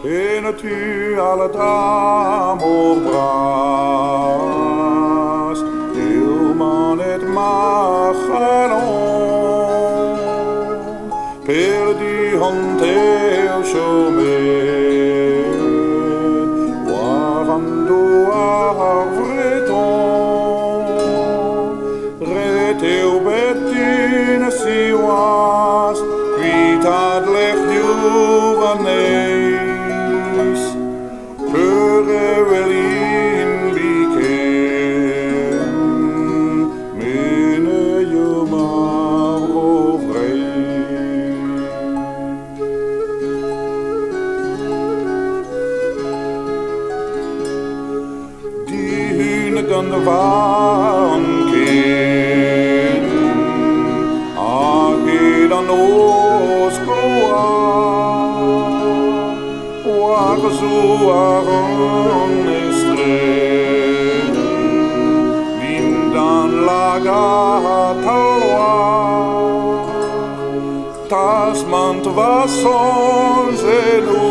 en tu alle d'amour bras, man et machalon, perdu hante au chemin, warando arvreton, rete au betune si was, quitad lech juvaneis, pure velin biken, mene jumar ovrei. Die hune kan de waan ken, age dan os kloa, waar zo aron estren, vindan laga talwa, tas mant vasson zelu,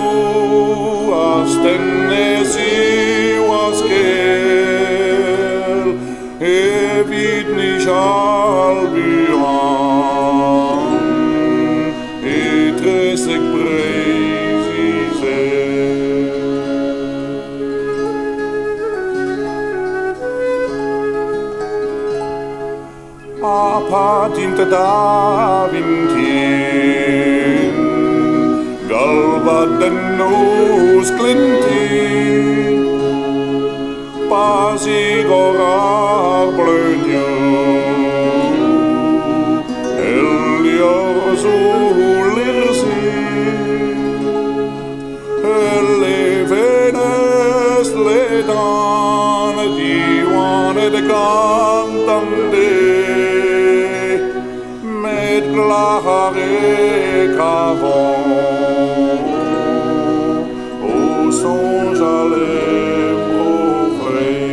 as tennesi was kel, evit nicht albion, etresek preise. Apatinte da vintin, galva den nos glintin, pasigorar blödjon, elior zulirsin, elevenes ledan, diwane de cantande, met glare cavon, au songe à lèvres frais.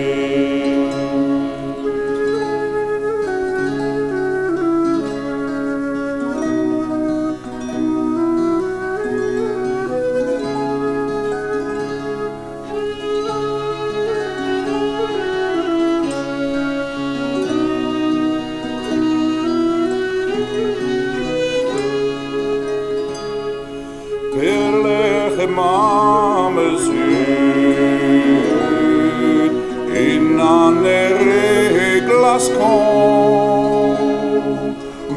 Per lechem amezut, in anere glaskon,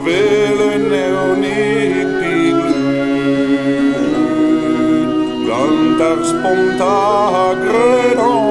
vele neonik die glut, gantar sponta gredon,